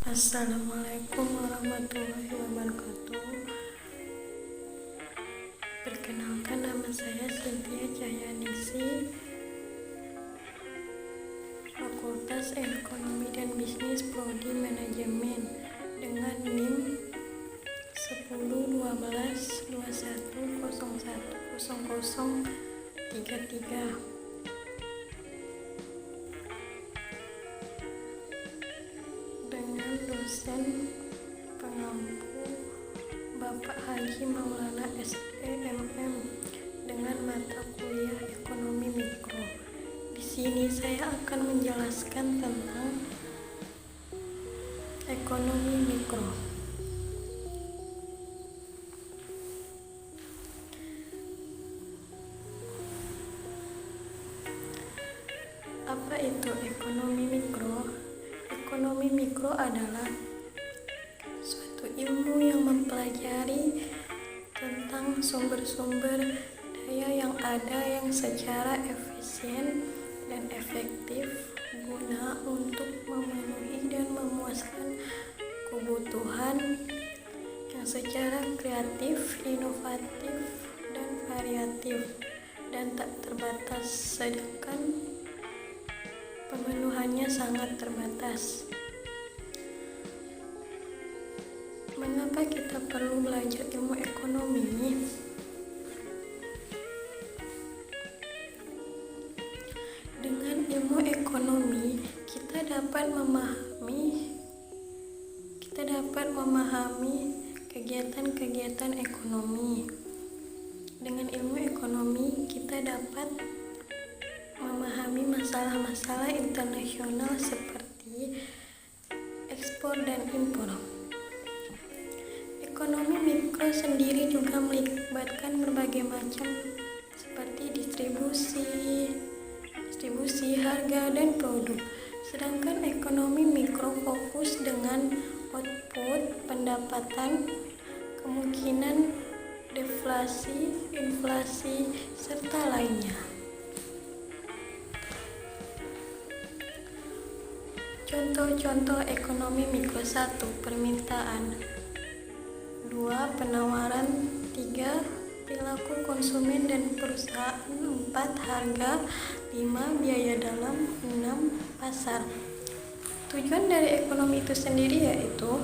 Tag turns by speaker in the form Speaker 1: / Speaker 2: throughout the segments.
Speaker 1: Assalamualaikum warahmatullahi wabarakatuh. Perkenalkan, nama saya Cynthia Cahyaningsih, Fakultas Ekonomi dan Bisnis Prodi Manajemen, dengan NIM 101221010033. Dengan dosen pengampu Bapak Haji Maulana SPMM dengan mata kuliah Ekonomi Mikro. Di sini saya akan menjelaskan tentang ekonomi mikro. Apa itu ekonomi mikro? Ekonomi mikro adalah suatu ilmu yang mempelajari tentang sumber-sumber daya yang ada yang secara efisien dan efektif guna untuk memenuhi dan memuaskan kebutuhan yang secara kreatif, inovatif, dan variatif dan tak terbatas, sedangkan pemenuhannya sangat terbatas. Mengapa kita perlu belajar ilmu ekonomi? Dengan ilmu ekonomi, kita dapat memahami kegiatan-kegiatan ekonomi. Dengan ilmu ekonomi, kita dapat memahami masalah-masalah internasional seperti ekspor dan impor. Ekonomi mikro sendiri juga melibatkan berbagai macam seperti distribusi, harga, dan produk. Sedangkan ekonomi mikro fokus dengan output, pendapatan, kemungkinan deflasi, inflasi, serta lainnya. Contoh-contoh ekonomi mikro: 1. Permintaan. 2. Penawaran. 3. Perilaku konsumen dan perusahaan. 4. Harga. 5. Biaya dalam. 6. Pasar. Tujuan dari ekonomi itu sendiri yaitu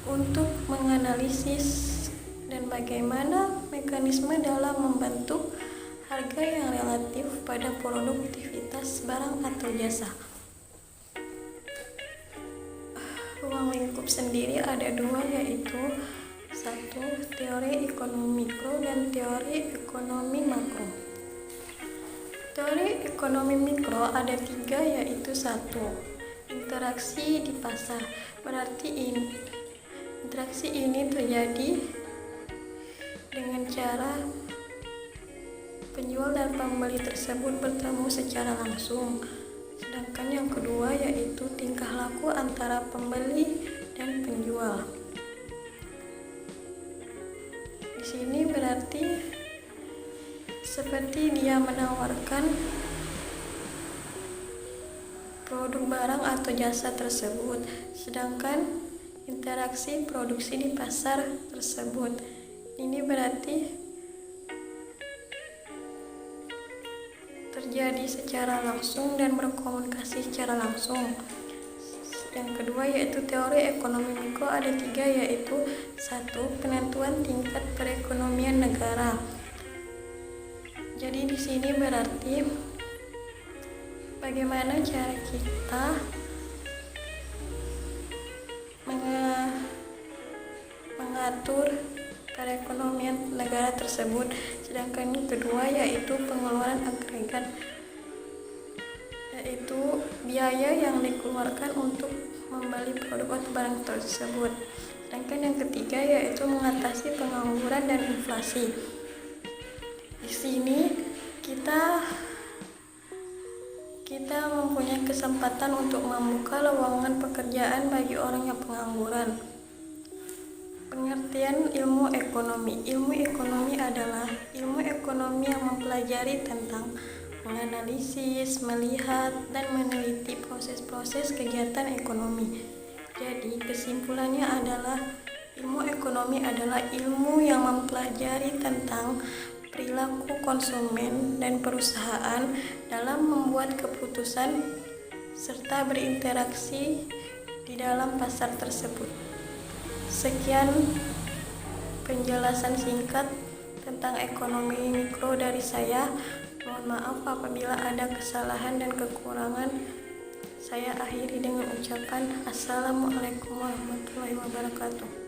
Speaker 1: untuk menganalisis dan bagaimana mekanisme dalam membentuk harga yang relatif pada produktivitas barang atau jasa. Ruang lingkup sendiri ada dua, yaitu 1. Teori ekonomi mikro dan teori ekonomi makro. Teori ekonomi mikro ada 3, yaitu 1. Interaksi di pasar. Berarti interaksi ini terjadi dengan cara penjual dan pembeli tersebut bertemu secara langsung. Sedangkan yang kedua yaitu tingkah laku antara pembeli dan penjual. Di sini berarti seperti dia menawarkan produk barang atau jasa tersebut, sedangkan interaksi produksi di pasar tersebut. Ini berarti terjadi secara langsung dan berkomunikasi secara langsung. Yang kedua yaitu teori ekonomi mikro ada 3, yaitu 1. Penentuan tingkat perekonomian negara. Jadi di sini berarti bagaimana cara kita mengatur perekonomian negara tersebut. Sedangkan yang kedua yaitu pengeluaran agregat, yaitu biaya yang dikeluarkan untuk membeli produk atau barang tersebut. Sedangkan yang ketiga yaitu mengatasi pengangguran dan inflasi. Di sini kita mempunyai kesempatan untuk membuka lowongan pekerjaan bagi orang yang pengangguran. Pengertian ilmu ekonomi. Ilmu ekonomi adalah ilmu ekonomi yang mempelajari tentang menganalisis, melihat, dan meneliti proses-proses kegiatan ekonomi. kesimpulannya adalah ilmu ekonomi adalah ilmu yang mempelajari tentang perilaku konsumen dan perusahaan dalam membuat keputusan serta berinteraksi di dalam pasar tersebut. Sekian penjelasan singkat tentang ekonomi mikro dari saya. Mohon maaf apabila ada kesalahan dan kekurangan. Saya akhiri dengan ucapan Assalamualaikum warahmatullahi wabarakatuh.